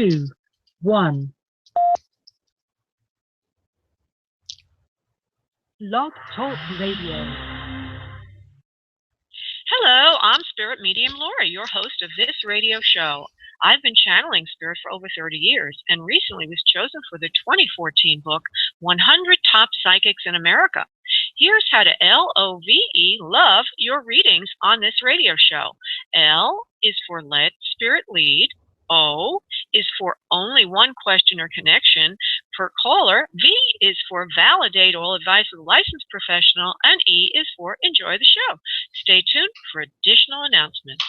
2, 1. Blog Talk Radio. Hello, I'm Spirit Medium Laura, your host of this radio show. I've been channeling spirit for over 30 years and recently was chosen for the 2014 book, 100 Top Psychics in America. Here's how to LOVE love your readings on this radio show. L is for let spirit lead. O is for only one question or connection per caller. V is for validate all advice with a licensed professional. And E is for enjoy the show. Stay tuned for additional announcements.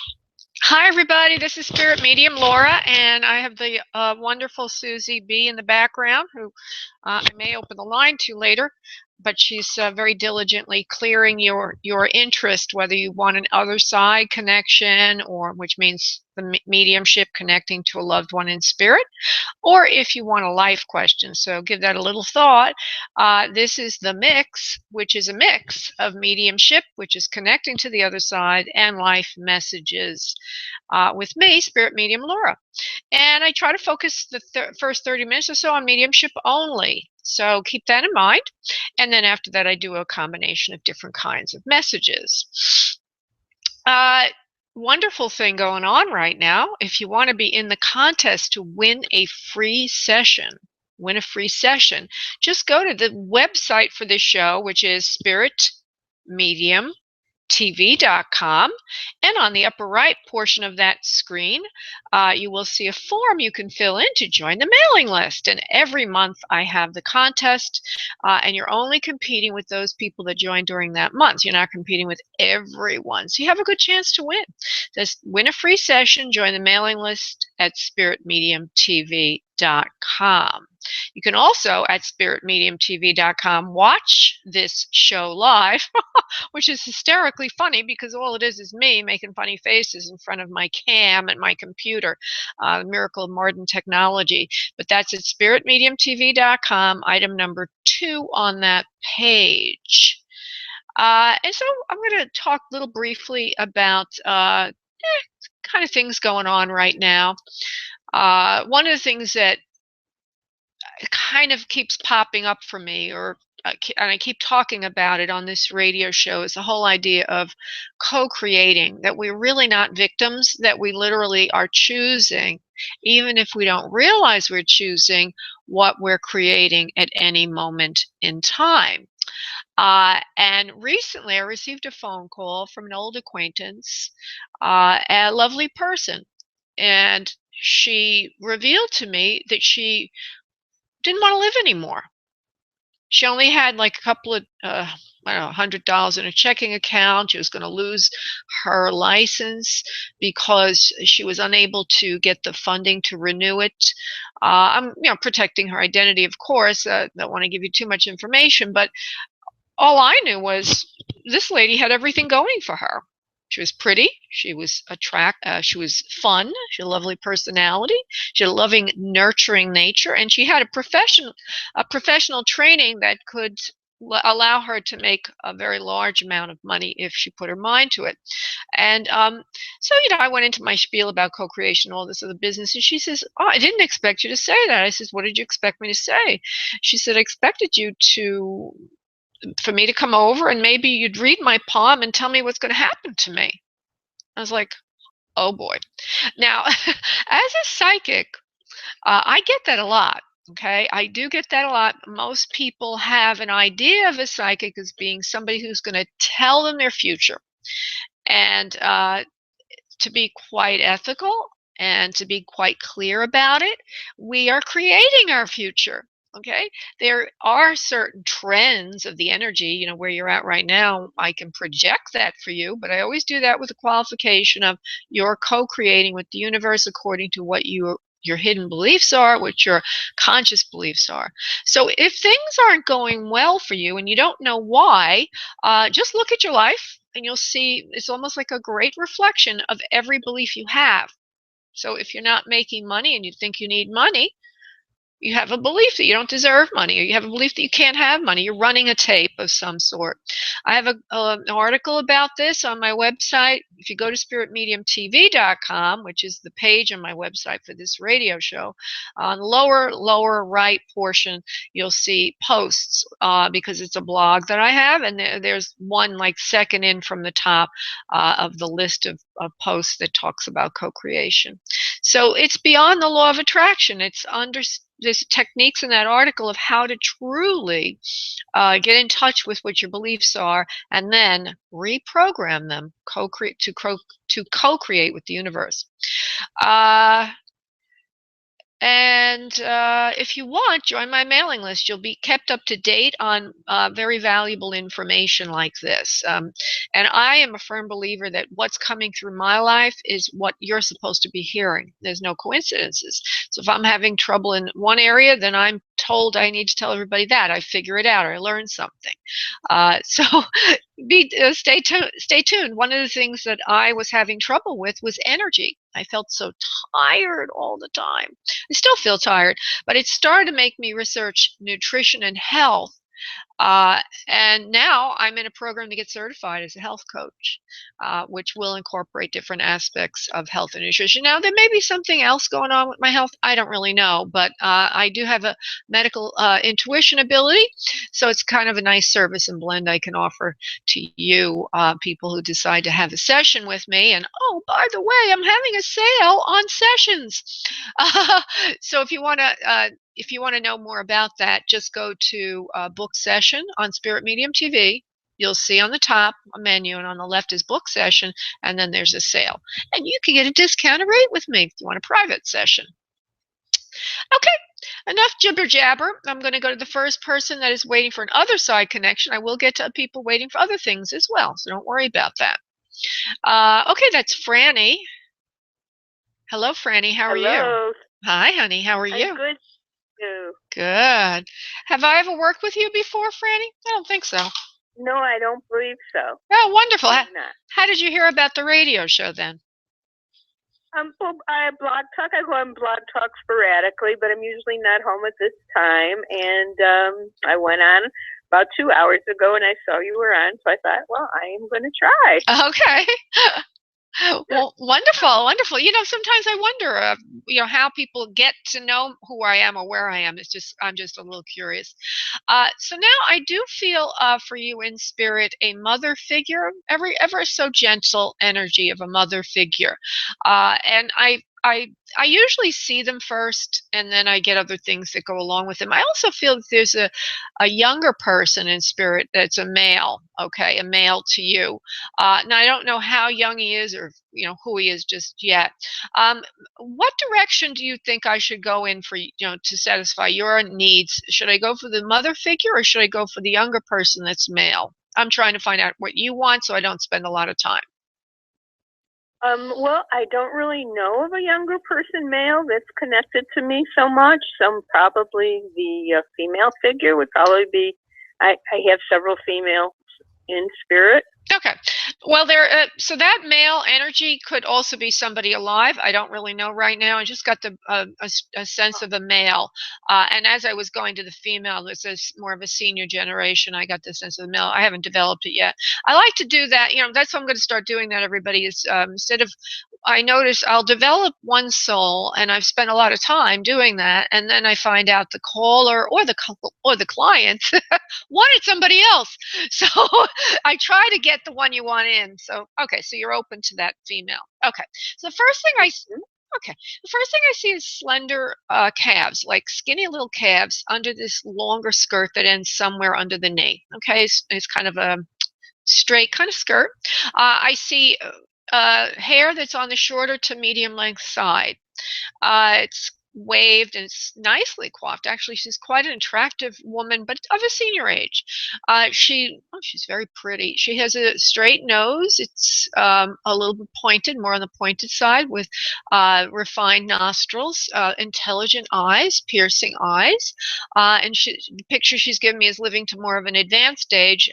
Hi, everybody. This is Spirit Medium Laura, and I have the wonderful Susie B in the background, who I may open the line to later, but she's very diligently clearing your interest, whether you want an other side connection, or which means the mediumship connecting to a loved one in spirit, or if you want a life question. So give that a little thought. This is the mix, which is a mix of mediumship, which is connecting to the other side, and life messages with me, Spirit Medium Laura. And I try to focus the first 30 minutes or so on mediumship only. So keep that in mind. And then after that, I do a combination of different kinds of messages. Wonderful thing going on right now. If you want to be in the contest to win a free session, just go to the website for this show, which is spiritmediumtv.com, and on the upper right portion of that screen, you will see a form you can fill in to join the mailing list. And every month I have the contest, and you're only competing with those people that join during that month. You're not competing with everyone, so you have a good chance to win. Just win a free session, join the mailing list at spiritmediumtv.com. You can also, at spiritmediumtv.com, watch this show live, which is hysterically funny because all it is me making funny faces in front of my cam and my computer. The miracle of modern technology. But that's at spiritmediumtv.com, item number 2 on that page. And so I'm going to talk a little briefly about kind of things going on right now. One of the things that kind of keeps popping up for me, and I keep talking about it on this radio show, is the whole idea of co-creating, that we're really not victims, that we literally are choosing, even if we don't realize we're choosing, what we're creating at any moment in time. And recently I received a phone call from an old acquaintance, a lovely person, and she revealed to me that she didn't want to live anymore. She only had like a couple of, I don't know, $100 in a checking account. She was going to lose her license because she was unable to get the funding to renew it. I'm, protecting her identity, of course. Don't want to give you too much information, but all I knew was this lady had everything going for her. She was pretty. She was she was fun. She had a lovely personality. She had a loving, nurturing nature, and she had a professional training that could allow her to make a very large amount of money if she put her mind to it. And so, I went into my spiel about co-creation, all this other business, and she says, "Oh, I didn't expect you to say that." I says, "What did you expect me to say?" She said, "I expected you for me to come over and maybe you'd read my palm and tell me what's going to happen to me." I was like, oh boy. Now, as a psychic, I get that a lot. Okay, I do get that a lot. Most people have an idea of a psychic as being somebody who's going to tell them their future. And to be quite ethical and to be quite clear about it, we are creating our future. Okay, there are certain trends of the energy, where you're at right now. I can project that for you, but I always do that with the qualification of you're co-creating with the universe according to what your hidden beliefs are, what your conscious beliefs are. So if things aren't going well for you and you don't know why, just look at your life and you'll see it's almost like a great reflection of every belief you have. So if you're not making money and you think you need money, You have a belief that you don't deserve money, or you have a belief that you can't have money. You're running a tape of some sort. I have an article about this on my website. If you go to spiritmediumtv.com, which is the page on my website for this radio show, on the lower right portion, you'll see posts, because it's a blog that I have, and there's one like second in from the top of the list of posts that talks about co-creation. So it's beyond the law of attraction. There's techniques in that article of how to truly get in touch with what your beliefs are, and then reprogram them to co-create with the universe. And if you want, join my mailing list. You'll be kept up to date on very valuable information like this. And I am a firm believer that what's coming through my life is what you're supposed to be hearing. There's no coincidences. So if I'm having trouble in one area, then I'm told I need to tell everybody that. I figure it out, or I learned something. So stay tuned. One of the things that I was having trouble with was energy. I felt so tired all the time. I still feel tired, but it started to make me research nutrition and health. And now I'm in a program to get certified as a health coach, which will incorporate different aspects of health and nutrition. Now, there may be something else going on with my health. I don't really know, but I do have a medical intuition ability. So it's kind of a nice service and blend I can offer to you, people who decide to have a session with me. And oh, by the way, I'm having a sale on sessions. So if you want to know more about that, just go to book session on Spirit Medium TV. You'll see on the top a menu, and on the left is book session, and then there's a sale. And you can get a discounted rate with me if you want a private session. Okay, enough jibber jabber. I'm going to go to the first person that is waiting for an other side connection. I will get to people waiting for other things as well, so don't worry about that. Okay, that's Franny. Hello, Franny. How are you? Hi, honey. How are you? I'm good. Too. Good. Have I ever worked with you before, Franny? I don't think so. No, I don't believe so. Oh, wonderful. How did you hear about the radio show then? I Blog Talk. I go on Blog Talk sporadically, but I'm usually not home at this time. And I went on about 2 hours ago, and I saw you were on, so I thought, well, I am going to try. Okay. Well, wonderful, wonderful. Sometimes I wonder, how people get to know who I am or where I am. I'm just a little curious. So now I do feel for you in spirit a mother figure, ever so gentle energy of a mother figure, and I usually see them first, and then I get other things that go along with them. I also feel that there's a younger person in spirit that's a male, okay, a male to you. Now, I don't know how young he is, or who he is just yet. What direction do you think I should go in for, to satisfy your needs? Should I go for the mother figure, or should I go for the younger person that's male? I'm trying to find out what you want so I don't spend a lot of time. Well, I don't really know of a younger person, male, that's connected to me so much. So probably the female figure would probably be. I have several females in spirit. Okay. Well, so that male energy could also be somebody alive. I don't really know right now. I just got a sense of a male. And as I was going to the female, this is more of a senior generation. I got the sense of the male. I haven't developed it yet. I like to do that. That's what I'm going to start doing. That everybody is instead of. I notice I'll develop one soul, and I've spent a lot of time doing that, and then I find out the caller or the client wanted somebody else. So I try to get the one you want in. So okay, so you're open to that female. Okay, so the first thing I see is slender calves, like skinny little calves under this longer skirt that ends somewhere under the knee. Okay, it's kind of a straight kind of skirt. I see hair that's on the shorter to medium length side. It's waved and it's nicely coiffed. Actually, she's quite an attractive woman, but of a senior age. She's very pretty. She has a straight nose. It's a little bit pointed, more on the pointed side, with refined nostrils, intelligent eyes, piercing eyes. And the picture she's given me is living to more of an advanced age.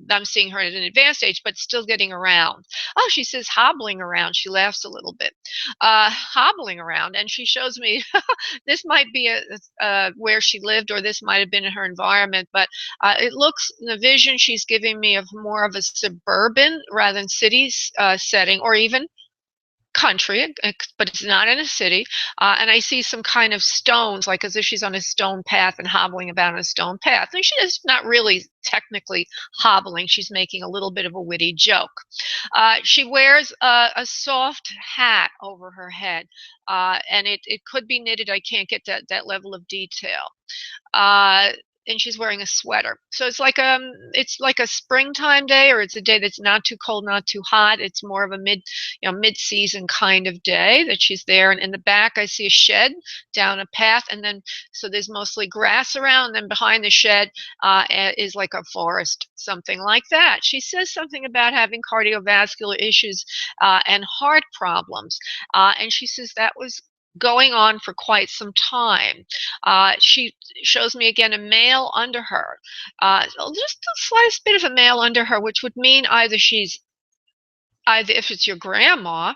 I'm seeing her at an advanced age, but still getting around. Oh, she says hobbling around. She laughs a little bit. Hobbling around, and she shows me this might be where she lived, or this might have been in her environment, but it looks, the vision she's giving me, of more of a suburban rather than city setting, or even country, but it's not in a city. And I see some kind of stones, like as if she's on a stone path and hobbling about on a stone path. And she's not really technically hobbling. She's making a little bit of a witty joke. She wears a soft hat over her head, and it could be knitted. I can't get that level of detail. And she's wearing a sweater. So it's like a springtime day, or it's a day that's not too cold, not too hot. It's more of a mid-season kind of day that she's there. And in the back, I see a shed down a path, and then so there's mostly grass around. And then behind the shed is like a forest, something like that. She says something about having cardiovascular issues and heart problems, and she says that was going on for quite some time. She shows me again a male under her, just the slightest bit of a male under her, which would mean either if it's your grandma,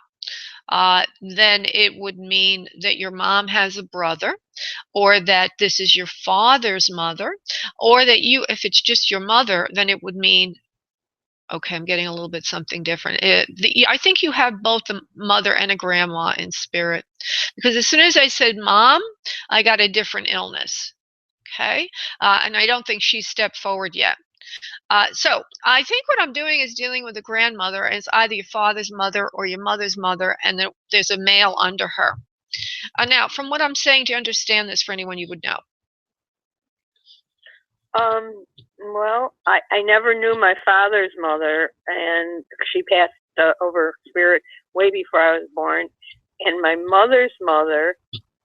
then it would mean that your mom has a brother, or that this is your father's mother, or that if it's just your mother, then it would mean, okay, I'm getting a little bit something different. I think you have both a mother and a grandma in spirit, because as soon as I said mom, I got a different illness. Okay, and I don't think she's stepped forward yet. So I think what I'm doing is dealing with a grandmother as either your father's mother or your mother's mother, and there's a male under her. Now, from what I'm saying, do you understand this for anyone you would know? Well, I never knew my father's mother, and she passed over spirit way before I was born. And my mother's mother,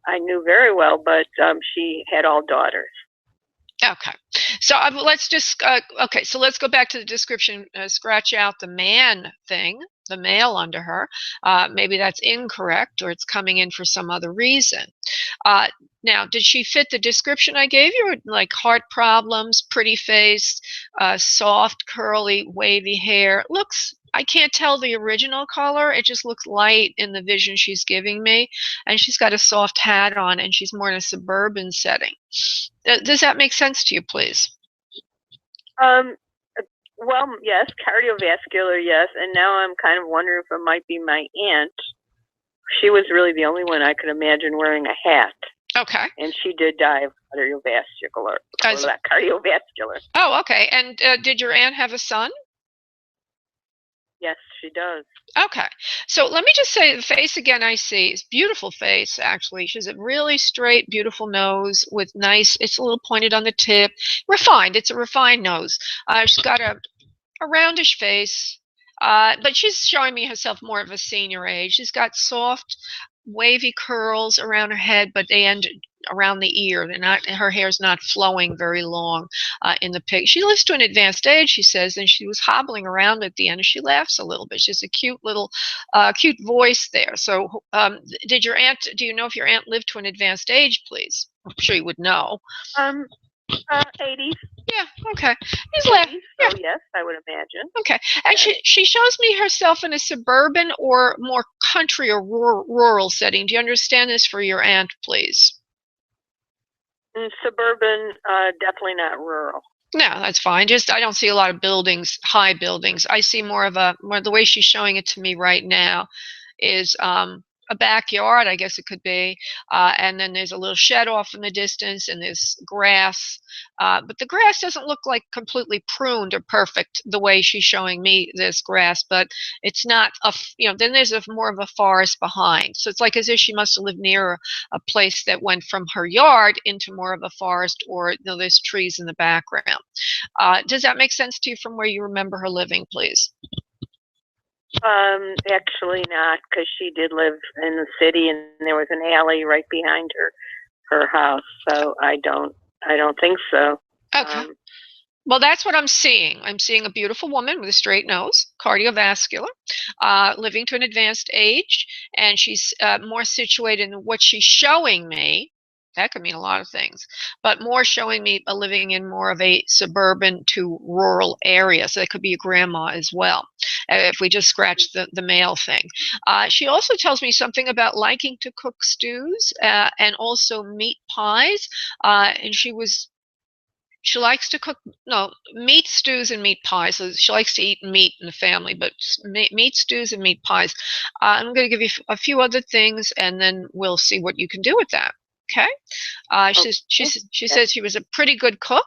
I knew very well, but she had all daughters. Okay, so let's just okay. So let's go back to the description. Scratch out the man thing, the male under her. Maybe that's incorrect, or it's coming in for some other reason. Now, did she fit the description I gave you? Like heart problems, pretty face, soft, curly, wavy hair. Looks, I can't tell the original color. It just looks light in the vision she's giving me. And she's got a soft hat on, and she's more in a suburban setting. Does that make sense to you, please? Well, yes, cardiovascular, yes. And now I'm kind of wondering if it might be my aunt. She was really the only one I could imagine wearing a hat. Okay. And she did die of cardiovascular. Cardiovascular. Oh, okay. And did your aunt have a son? Yes, she does. Okay. So let me just say the face again I see. It's beautiful face, actually. She has a really straight, beautiful nose with nice, it's a little pointed on the tip. Refined. It's a refined nose. She's got a roundish face, but she's showing me herself more of a senior age. She's got soft, wavy curls around her head, but they end around the ear. They're not, her hair's not flowing very long in the pic. She lives to an advanced age, she says, and she was hobbling around at the end, and she laughs a little bit. She has a cute little, cute voice there. So do you know if your aunt lived to an advanced age, please? I'm sure you would know. 80s. Yeah, okay. He's laughing. So yes, I would imagine. Okay. And she shows me herself in a suburban or more country or rural setting. Do you understand this for your aunt, please? Suburban, definitely not rural. No, that's fine. Just I don't see a lot of buildings, high buildings. I see more of the way she's showing it to me right now is a backyard, I guess it could be, and then there's a little shed off in the distance, and there's grass, but the grass doesn't look like completely pruned or perfect the way she's showing me this grass, but it's not then there's more of a forest behind, so it's like as if she must have lived near a place that went from her yard into more of a forest, or there's trees in the background. Does that make sense to you from where you remember her living, please? Actually not, because she did live in the city, and there was an alley right behind her house. So I don't think so. Okay. Well, that's what I'm seeing. I'm seeing a beautiful woman with a straight nose, cardiovascular, living to an advanced age, and she's more situated in what she's showing me That could mean a lot of things, but more showing me living in more of a suburban to rural area. So that could be a grandma as well, if we just scratch the male thing. She also tells me something about liking to cook stews and also meat pies. And she likes to cook, no, meat stews and meat pies. So she likes to eat meat in the family, but meat stews and meat pies. I'm going to give you a few other things, and then we'll see what you can do with that. Okay. She says she was a pretty good cook.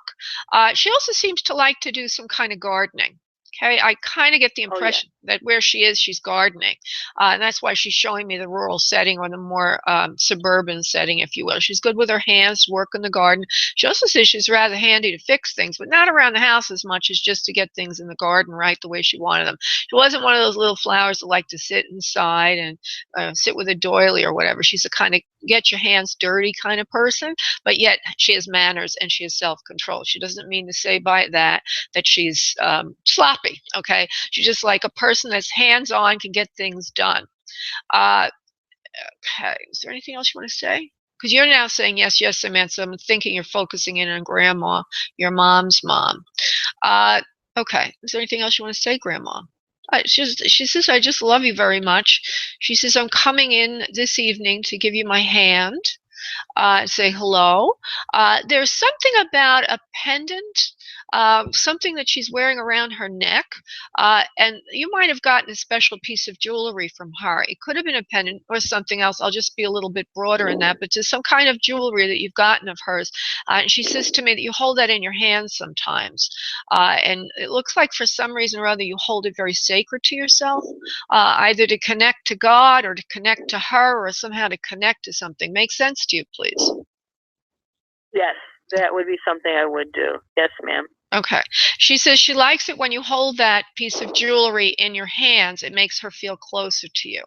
She also seems to like to do some kind of gardening. Okay, I kind of get the impression that where she is, she's gardening. And that's why she's showing me the rural setting or the more suburban setting, if you will. She's good with her hands, work in the garden. She also says she's rather handy to fix things, but not around the house as much as just to get things in the garden right the way she wanted them. She wasn't one of those little flowers that like to sit inside and sit with a doily or whatever. She's a kind of get your hands dirty kind of person, but yet she has manners and she has self-control. She doesn't mean to say by that she's sloppy, okay? She's just like a person that's hands-on, can get things done. Okay, is there anything else you want to say? Because you're now saying yes, yes, Samantha. I'm thinking you're focusing in on Grandma, your mom's mom. Okay, is there anything else you want to say, Grandma? She says, I just love you very much. She says, I'm coming in this evening to give you my hand, say hello. There's something about a pendant, something that she's wearing around her neck, and you might have gotten a special piece of jewelry from her. It could have been a pendant or something else. I'll just be a little bit broader in that, but just some kind of jewelry that you've gotten of hers. And she says to me that you hold that in your hands sometimes. And it looks like for some reason or other you hold it very sacred to yourself, either to connect to God or to connect to her or somehow to connect to something. Make sense to you, please? Yes, that would be something I would do. Yes, ma'am. Okay. She says she likes it when you hold that piece of jewelry in your hands. It makes her feel closer to you.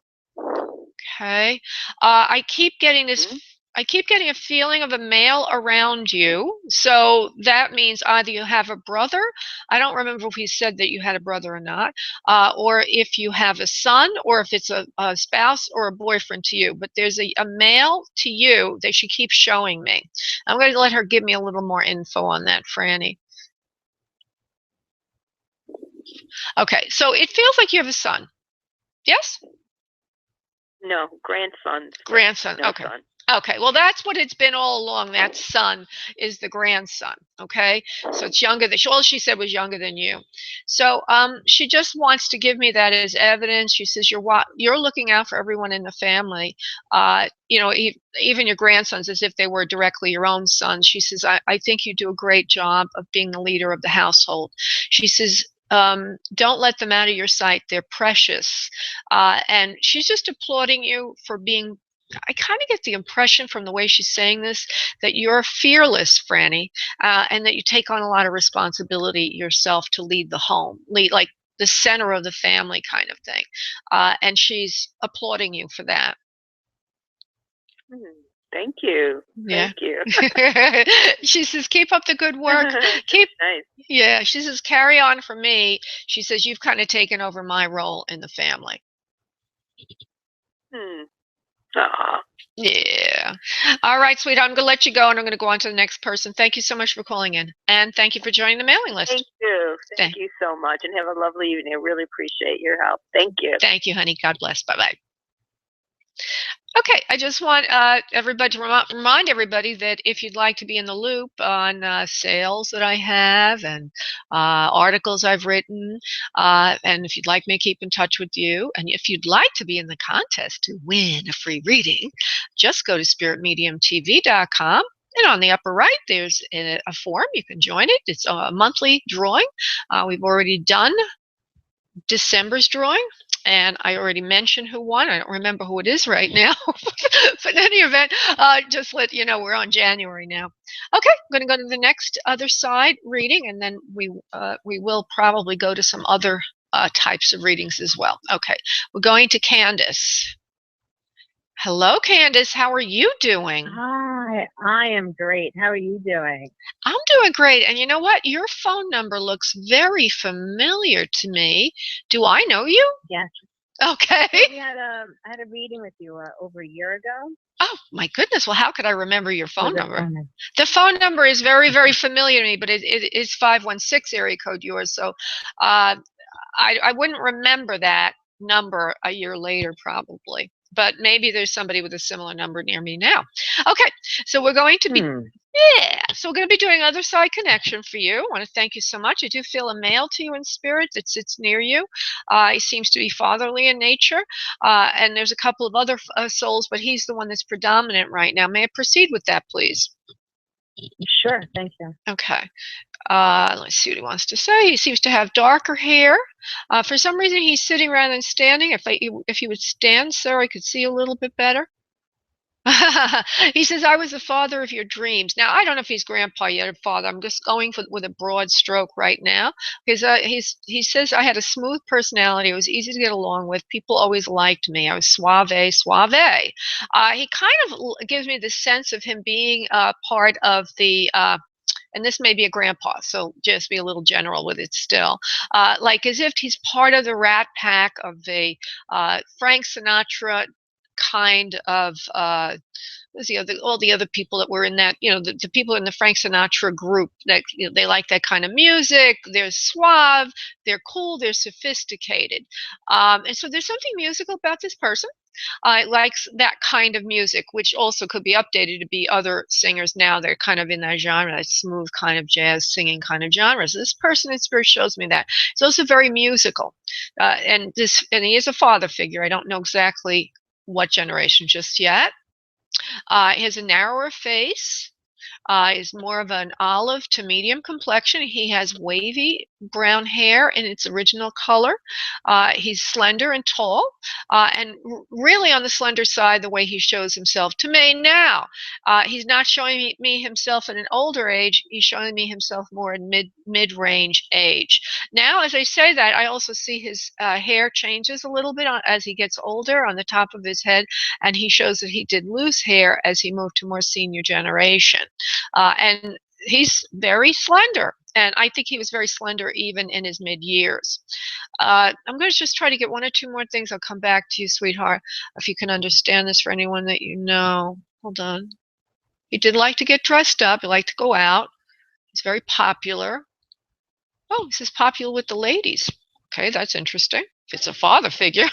Okay. I keep getting this. I keep getting a feeling of a male around you. So that means either you have a brother. I don't remember if he said that you had a brother or not, or if you have a son, or if it's a spouse or a boyfriend to you. But there's a male to you that she keeps showing me. I'm going to let her give me a little more info on that, Franny. Okay, so it feels like you have a son. Yes? No, grandson. Grandson. No Okay. son. Okay, well, that's what it's been all along. That son is the grandson, okay? So it's younger than, all she said was younger than you. So she just wants to give me that as evidence. She says, you're looking out for everyone in the family, you know, even your grandsons, as if they were directly your own sons. She says, I think you do a great job of being the leader of the household. She says, don't let them out of your sight. They're precious. And she's just applauding you for being, I kind of get the impression from the way she's saying this that you're fearless, Franny, and that you take on a lot of responsibility yourself to lead the home, lead like the center of the family kind of thing. And she's applauding you for that. Thank you. Yeah. Thank you. She says, keep up the good work. Keep, nice. Yeah, she says, carry on for me. She says, you've kind of taken over my role in the family. Aw. Yeah. All right, sweetheart. I'm going to let you go, and I'm going to go on to the next person. Thank you so much for calling in, and thank you for joining the mailing list. Thank you. Thank you so much, and have a lovely evening. I really appreciate your help. Thank you. Thank you, honey. God bless. Bye-bye. Okay, I just want everybody to remind everybody that if you'd like to be in the loop on sales that I have and articles I've written, and if you'd like me to keep in touch with you, and if you'd like to be in the contest to win a free reading, just go to spiritmediumtv.com. And on the upper right, there's a form. You can join it. It's a monthly drawing. We've already done December's drawing. And I already mentioned who won. I don't remember who it is right now. But in any event, just let you know we're on January now. Okay, I'm going to go to the next other side reading, and then we will probably go to some other types of readings as well. Okay, we're going to Candace. Hello, Candace. How are you doing? Hi, I am great. How are you doing? I'm doing great. And you know what? Your phone number looks very familiar to me. Do I know you? Yes. Okay. I had a reading with you over a year ago. Oh, my goodness. Well, how could I remember your phone Was it number? phone number? The phone number is very, very familiar to me, but it is 516 area code yours. So I wouldn't remember that number a year later, probably. But maybe there's somebody with a similar number near me now. Okay, so we're going to be so we're going to be doing other side connection for you. I want to thank you so much. I do feel a male to you in spirit that sits near you. He seems to be fatherly in nature. And there's a couple of other souls, but he's the one that's predominant right now. May I proceed with that, please? Sure, thank you. Okay. Let's see what he wants to say. He seems to have darker hair. For some reason, he's sitting rather than standing. If he would stand, sir, I could see a little bit better. He says, I was the father of your dreams. Now, I don't know if he's grandpa yet or father. I'm just going with a broad stroke right now. Because he says, I had a smooth personality. It was easy to get along with. People always liked me. I was suave. He kind of gives me the sense of him being part of the and this may be a grandpa, so just be a little general with it still, like as if he's part of the rat pack of the Frank Sinatra kind of all the other people that were in that, the people in the Frank Sinatra group that they like that kind of music. They're suave, they're cool, they're sophisticated, and so there's something musical about this person. Likes that kind of music, which also could be updated to be other singers now. They're kind of in that genre, that smooth kind of jazz singing kind of genre. So this person in spirit shows me that. He's also very musical. And he is a father figure. I don't know exactly what generation just yet. He has a narrower face. Is more of an olive to medium complexion. He has wavy brown hair in its original color. He's slender and tall, and really on the slender side, the way he shows himself to me now. He's not showing me himself at an older age. He's showing me himself more in mid-range age. Now, as I say that, I also see his hair changes a little bit as he gets older on the top of his head, and he shows that he did lose hair as he moved to more senior generation. And he's very slender, and I think he was very slender even in his mid-years. I'm going to just try to get one or two more things. I'll come back to you, sweetheart, if you can understand this for anyone that you know. Hold on. He did like to get dressed up. He liked to go out. He's very popular. Oh, he says popular with the ladies. Okay, that's interesting. If it's a father figure.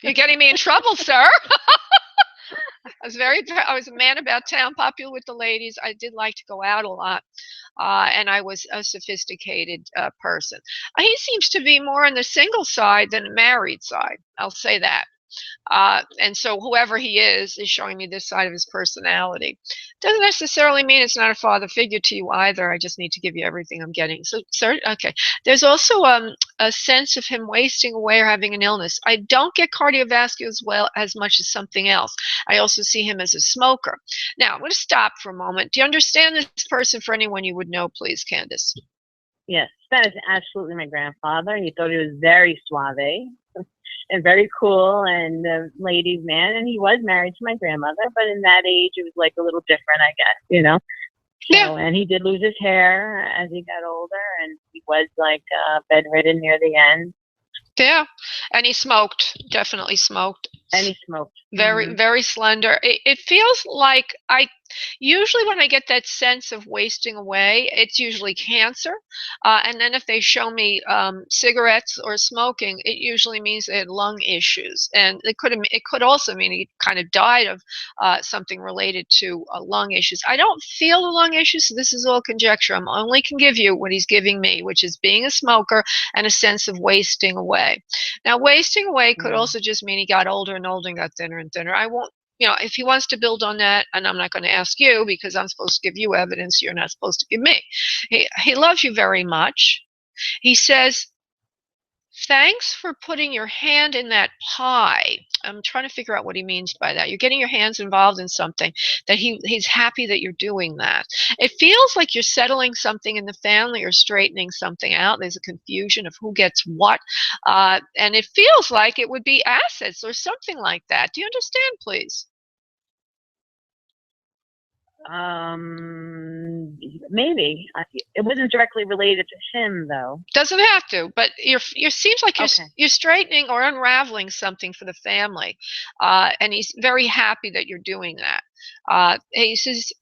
You're getting me in trouble, sir. I was a man about town, popular with the ladies. I did like to go out a lot, and I was a sophisticated person. He seems to be more on the single side than the married side. I'll say that. And so whoever he is showing me this side of his personality. Doesn't necessarily mean it's not a father figure to you either. I just need to give you everything I'm getting. So, sir, okay. There's also a sense of him wasting away or having an illness. I don't get cardiovascular as much as something else. I also see him as a smoker. Now, I'm going to stop for a moment. Do you understand this person for anyone you would know, please, Candace? Yes, that is absolutely my grandfather. He thought he was very suave and very cool and a ladies' man. And he was married to my grandmother, but in that age, it was like a little different, I guess, Yeah. So, and he did lose his hair as he got older, and he was like bedridden near the end. Yeah, and he smoked, definitely smoked. And he smoked. Very, very slender. It feels like usually when I get that sense of wasting away, it's usually cancer. And then if they show me cigarettes or smoking, it usually means they had lung issues. And it could also mean he kind of died of something related to lung issues. I don't feel the lung issues, so this is all conjecture. I only can give you what he's giving me, which is being a smoker and a sense of wasting away. Now, wasting away could also just mean he got older and older and got thinner and thinner. I won't, if he wants to build on that, and I'm not going to ask you because I'm supposed to give you evidence, you're not supposed to give me. He loves you very much. He says, thanks for putting your hand in that pie. I'm trying to figure out what he means by that. You're getting your hands involved in something that he's happy that you're doing that. It feels like you're settling something in the family or straightening something out. There's a confusion of who gets what. And it feels like it would be assets or something like that. Do you understand, please? Maybe. It wasn't directly related to him, though. Doesn't have to, but you seems like Okay. you're straightening or unraveling something for the family, and he's very happy that you're doing that. He says,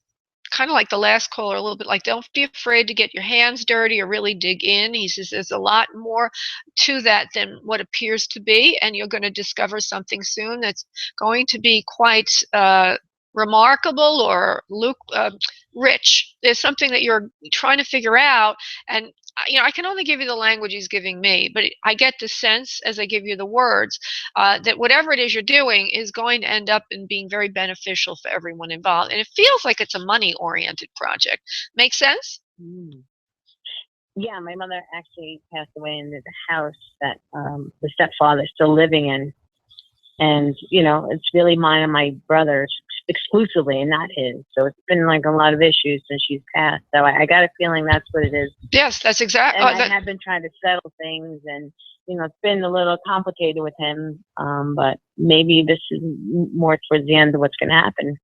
kind of like the last caller, a little bit like, don't be afraid to get your hands dirty or really dig in. He says there's a lot more to that than what appears to be, and you're going to discover something soon that's going to be quite remarkable or rich. There's something that you're trying to figure out, and I can only give you the language he's giving me, but I get the sense as I give you the words that whatever it is you're doing is going to end up in being very beneficial for everyone involved. And it feels like it's a money-oriented project. Make sense? Mm. Yeah, my mother actually passed away in the house that the stepfather's still living in. And, it's really mine and my brother's exclusively and not his. So it's been like a lot of issues since she's passed. So I got a feeling that's what it is. Yes, that's exactly. And I have been trying to settle things, and, it's been a little complicated with him. But maybe this is more towards the end of what's going to happen.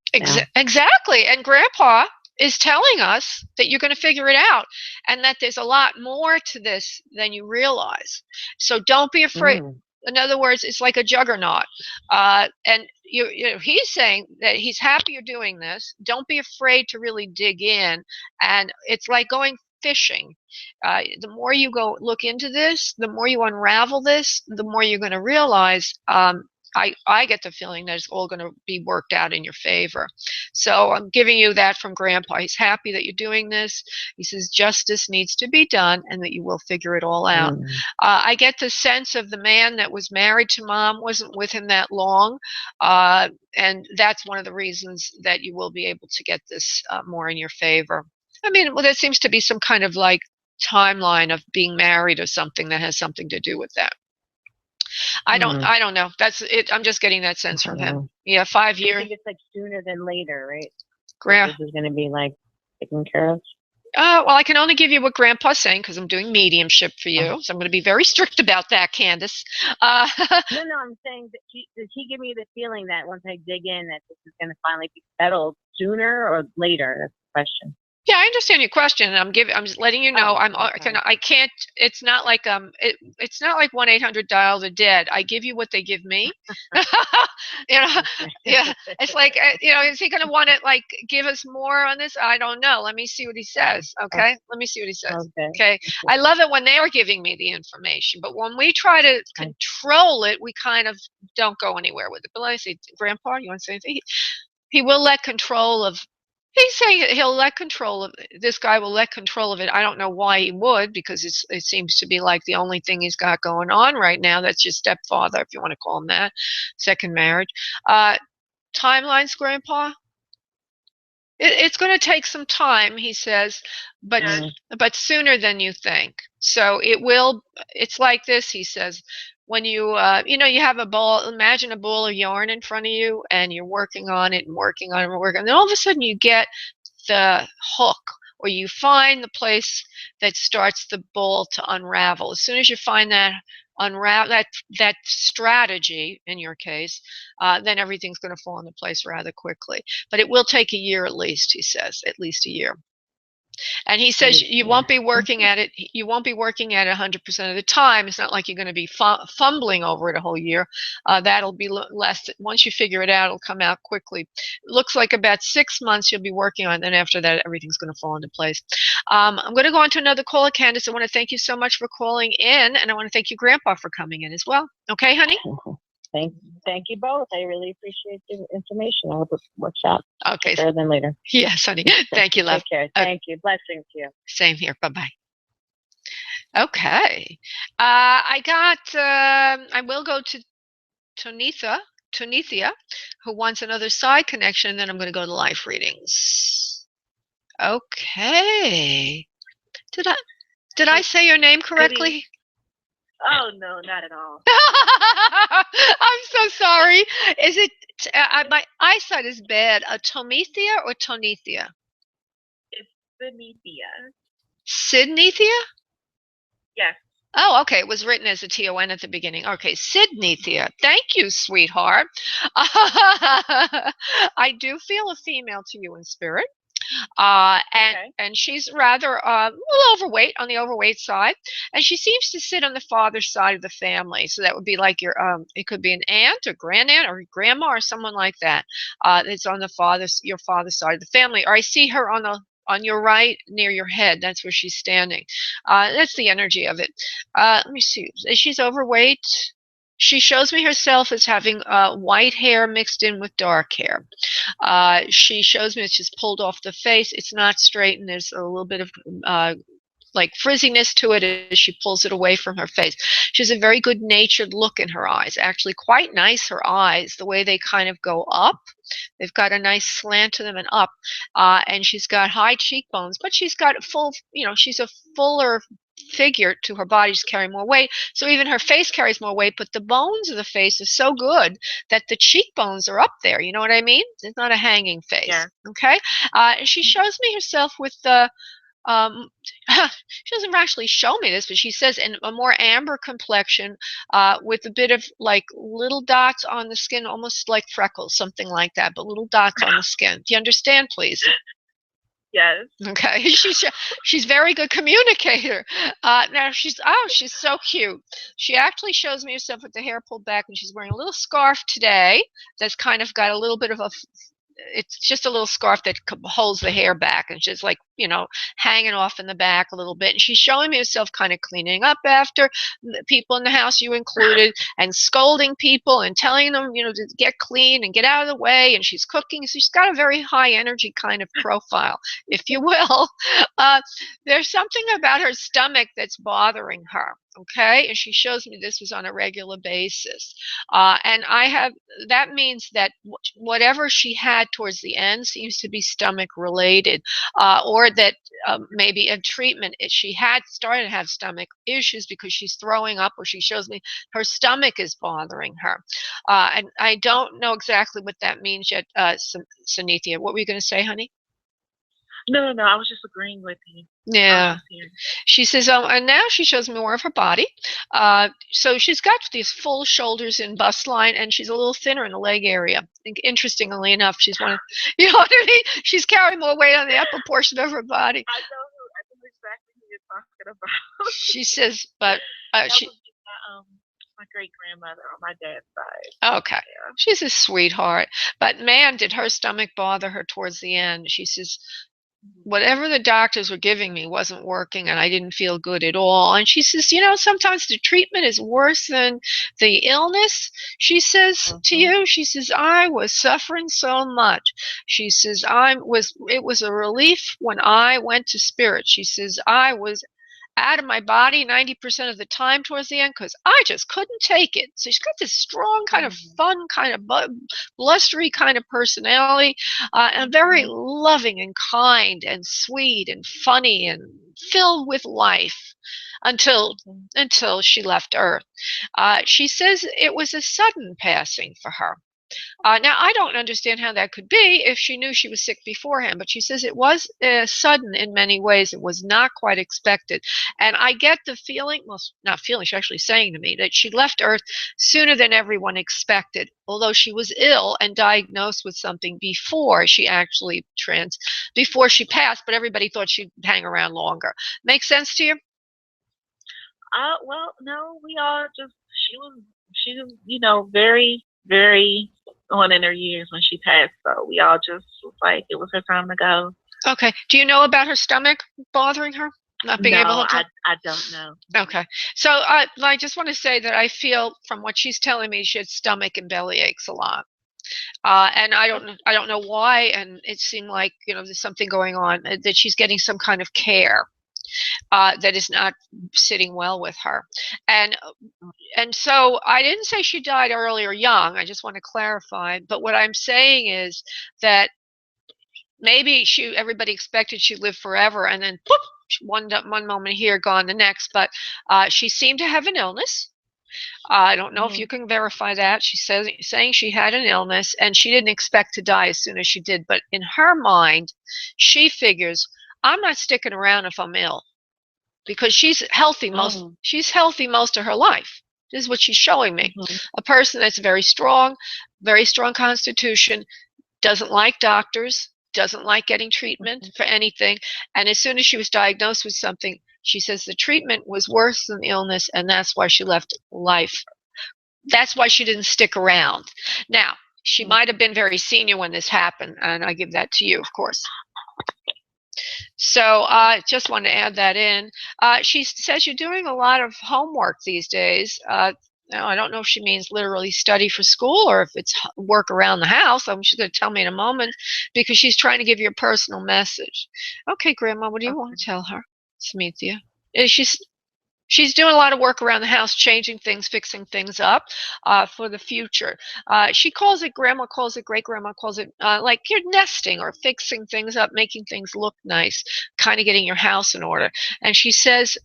Exactly. And Grandpa is telling us that you're going to figure it out, and that there's a lot more to this than you realize. So don't be afraid. In other words, it's like a juggernaut. And he's saying that he's happy you're doing this. Don't be afraid to really dig in. And it's like going fishing. The more you go look into this, the more you unravel this, the more you're going to realize I get the feeling that it's all going to be worked out in your favor. So I'm giving you that from Grandpa. He's happy that you're doing this. He says justice needs to be done and that you will figure it all out. I get the sense of the man that was married to Mom wasn't with him that long. And that's one of the reasons that you will be able to get this more in your favor. I mean, well, there seems to be some kind of like timeline of being married or something that has something to do with that. I don't know. That's it. I'm just getting that sense from him. Yeah, 5 years. I think it's like sooner than later, right? Grandpa. This is going to be like taken care of. Well, I can only give you what Grandpa's saying because I'm doing mediumship for you. So I'm going to be very strict about that, Candace. No, I'm saying that does he give me the feeling that once I dig in that this is going to finally be settled sooner or later? That's the question. Yeah, I understand your question. I'm just letting you know. Okay. I can't. It's not like it's not like 1-800 dial the dead. I give you what they give me. Yeah. It's like is he going to want to like give us more on this? I don't know. Let me see what he says. Okay. Let me see what he says. Okay. I love it when they are giving me the information, but when we try to control it, we kind of don't go anywhere with it. But let me see, Grandpa, you want to say anything? He will let control of. He's saying he'll let control of this guy will let control of it. I don't know why he would, because it seems to be like the only thing he's got going on right now. That's your stepfather, if you want to call him that, second marriage. Timelines, Grandpa. It's going to take some time, he says, but sooner than you think. So it will. It's like this, he says. When you you have a ball, imagine a ball of yarn in front of you, and you're working on it and working on it and working, and then all of a sudden you get the hook, or you find the place that starts the ball to unravel. As soon as you find that that strategy, in your case, then everything's going to fall into place rather quickly. But it will take a year at least, he says, at least a year. And he says you won't be working at it. You won't be working at it 100% of the time. It's not like you're going to be fumbling over it a whole year. That'll be less. Once you figure it out, it'll come out quickly. It looks like about 6 months you'll be working on it. And after that, everything's going to fall into place. I'm going to go on to another caller, Candace. I want to thank you so much for calling in. And I want to thank you, Grandpa, for coming in as well. Okay, honey? Thank you both. I really appreciate the information. I hope it works out okay. better than later. Yes, honey. Thank you, love. Take care. Thank you. Blessings to you. Same here. Bye-bye. Okay. I will go to Tonithia, who wants another side connection, and then I'm going to go to life readings. Okay. Did I say your name correctly? Oh, no, not at all. I'm so sorry. Is it, my eyesight is bad. A Tomithia or Tonithia? It's Benethia. Sidnethia? Yes. Oh, okay. It was written as a T-O-N at the beginning. Okay, Sidnethia. Thank you, sweetheart. I do feel a female to you in spirit. And she's rather a little overweight, on the overweight side, and she seems to sit on the father's side of the family. So that would be like your it could be an aunt or grandaunt or grandma or someone like that. It's on your father's side of the family. Or I see her on your right near your head. That's where she's standing. That's the energy of it. Let me see. She's overweight. She shows me herself as having white hair mixed in with dark hair. She shows me that she's pulled off the face. It's not straight, and there's a little bit of like frizziness to it as she pulls it away from her face. She has a very good-natured look in her eyes. Actually, quite nice, her eyes, the way they kind of go up. They've got a nice slant to them and up. And she's got high cheekbones, but she's got she's a fuller figure to her body. She's carrying more weight. So even her face carries more weight, but the bones of the face are so good that the cheekbones are up there. You know what I mean? It's not a hanging face. Yeah. Okay? And she shows me herself with the she doesn't actually show me this, but she says in a more amber complexion, with a bit of like little dots on the skin, almost like freckles, something like that, but little dots on the skin. Do you understand, please? Yes. Okay. She's very good communicator. Now she's so cute. She actually shows me herself with the hair pulled back, and she's wearing a little scarf today that's kind of got a little bit of it's just a little scarf that holds the hair back, and she's like, hanging off in the back a little bit. And she's showing me herself kind of cleaning up after the people in the house, you included, and scolding people and telling them, to get clean and get out of the way. And she's cooking. So she's got a very high energy kind of profile, if you will. There's something about her stomach that's bothering her. Okay. And she shows me this was on a regular basis. And that means that whatever she had towards the end seems to be stomach related, or that maybe a treatment, she had started to have stomach issues because she's throwing up, or she shows me her stomach is bothering her. And I don't know exactly what that means yet, Sanithia. What were you going to say, honey? No, I was just agreeing with you. Yeah. She says, and now she shows me more of her body. So she's got these full shoulders and bust line, and she's a little thinner in the leg area. I think, interestingly enough, she's one of, you know what I mean? She's carrying more weight on the upper portion of her body. I know exactly who you're talking about. She says, but that was my great grandmother on my dad's side. Okay. Yeah. She's a sweetheart. But man, did her stomach bother her towards the end. She says, whatever the doctors were giving me wasn't working, and I didn't feel good at all. And she says, sometimes the treatment is worse than the illness. She says to you, she says, I was suffering so much. She says, it was a relief when I went to spirit. She says, I was out of my body 90% of the time towards the end because I just couldn't take it. So she's got this strong kind of fun, kind of blustery kind of personality, and very loving and kind and sweet and funny and filled with life until she left Earth. She says it was a sudden passing for her. Now, I don't understand how that could be if she knew she was sick beforehand, but she says it was sudden in many ways. It was not quite expected. And I get the feeling, well, not feeling, she's actually saying to me that she left Earth sooner than everyone expected, although she was ill and diagnosed with something before she passed, but everybody thought she'd hang around longer. Make sense to you? Well, no, we all just, she was, very, very on in her years when she passed, so we all just was like it was her time to go. Okay. Do you know about her stomach bothering her? Not being able to? I don't know. Okay. So I just want to say that I feel from what she's telling me, she had stomach and belly aches a lot. And I don't know why, and it seemed like, there's something going on, that she's getting some kind of care that is not sitting well with her. And so I didn't say she died early or young. I just want to clarify. But what I'm saying is that maybe everybody expected she'd live forever, and then whoop, one moment here, gone the next. But she seemed to have an illness. I don't know if you can verify that. She's saying she had an illness, and she didn't expect to die as soon as she did. But in her mind, she figures, I'm not sticking around if I'm ill, because she's healthy most of her life. This is what she's showing me. A person that's very strong constitution, doesn't like doctors, doesn't like getting treatment for anything. And as soon as she was diagnosed with something, she says the treatment was worse than the illness, and that's why she left life. That's why she didn't stick around. Now, she might have been very senior when this happened, and I give that to you, of course. So I just want to add that in. She says you're doing a lot of homework these days. Now, I don't know if she means literally study for school or if it's work around the house. She's going to tell me in a moment, because she's trying to give you a personal message. Okay, Grandma, what do you want to tell her, Samithia? She's doing a lot of work around the house, changing things, fixing things up for the future. She calls it, Grandma calls it, great-grandma calls it, like you're nesting or fixing things up, making things look nice, kind of getting your house in order. And she says,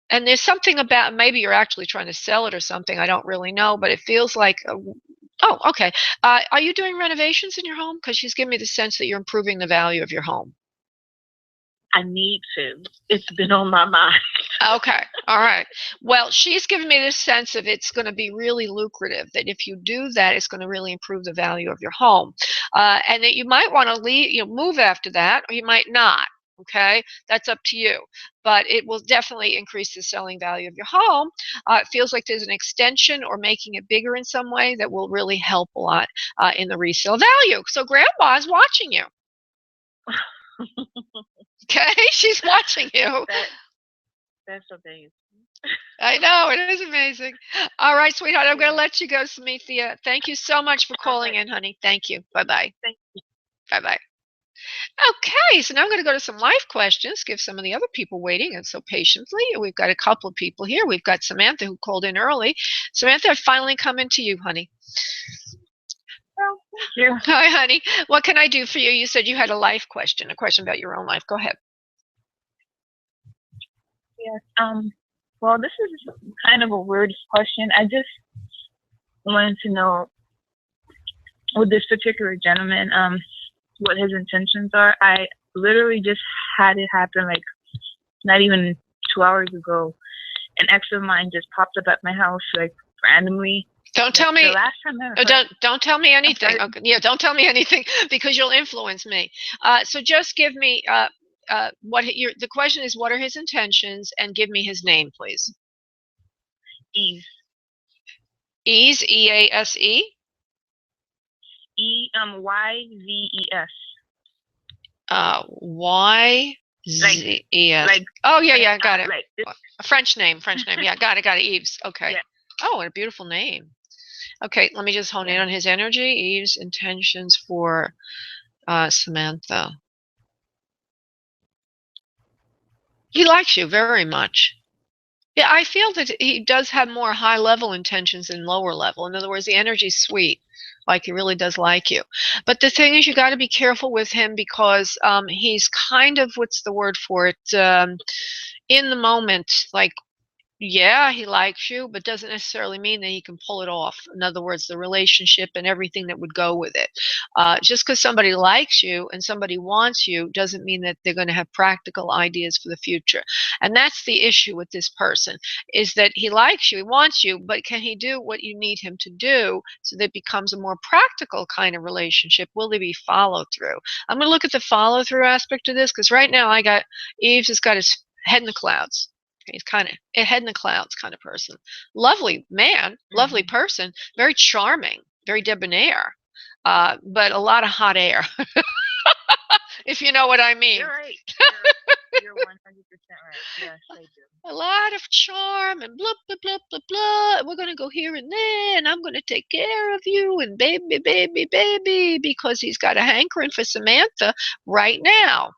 and there's something about, maybe you're actually trying to sell it or something, I don't really know, but it feels like, oh, okay. Are you doing renovations in your home? Because she's giving me the sense that you're improving the value of your home. I need to. It's been on my mind. Okay. All right. Well, she's giving me this sense of it's going to be really lucrative, that if you do that, it's going to really improve the value of your home. And that you might want to move after that, or you might not. Okay. That's up to you. But it will definitely increase the selling value of your home. It feels like there's an extension or making it bigger in some way that will really help a lot in the resale value. So Grandma's watching you. Okay. She's watching you. That's amazing. I know, it is amazing. All right, sweetheart, I'm going to let you go, Samithia. Thank you so much for calling in, honey. Thank you. Bye-bye. Thank you. Bye-bye. Okay, so now I'm going to go to some live questions, give some of the other people waiting and so patiently. We've got a couple of people here. We've got Samantha, who called in early. Samantha, I've finally come into you, honey. Well, thank you. Hi, honey. What can I do for you? You said you had a life question, a question about your own life. Go ahead. Yes. Well, this is kind of a weird question. I just wanted to know, with this particular gentleman, what his intentions are. I literally just had it happen, like, not even 2 hours ago. An ex of mine just popped up at my house, like, randomly. Don't tell me. The last time I heard, don't tell me anything. Okay. Yeah, don't tell me anything, because you'll influence me. So just give me the question is, what are his intentions, and give me his name, please. Eve. Ease, E-A-S-E? Y-Z-E-S. Y-Z-E-S. Like, oh, yeah, got it. Like, A French name. Yeah, got it. Eves. Okay. Yeah. Oh, what a beautiful name. Okay, let me just hone in on his energy. Eve's intentions for Samantha. He likes you very much. Yeah, I feel that he does have more high-level intentions than lower-level. In other words, the energy's sweet, like he really does like you. But the thing is, you got to be careful with him, because he's kind of, what's the word for it, in the moment, like, yeah, he likes you, but doesn't necessarily mean that he can pull it off. In other words, the relationship and everything that would go with it. Just because somebody likes you and somebody wants you doesn't mean that they're going to have practical ideas for the future. And that's the issue with this person, is that he likes you, he wants you, but can he do what you need him to do so that it becomes a more practical kind of relationship? Will there be follow through? I'm going to look at the follow through aspect of this, because right now Eves has got his head in the clouds. He's kind of a head in the clouds kind of person. Lovely man, lovely person, very charming, very debonair, but a lot of hot air, if you know what I mean. You're right. You're 100% right. Yes, I do. A lot of charm and blah, blah, blah, blah, blah. We're going to go here and there, and I'm going to take care of you, and baby, baby, baby, because he's got a hankering for Samantha right now.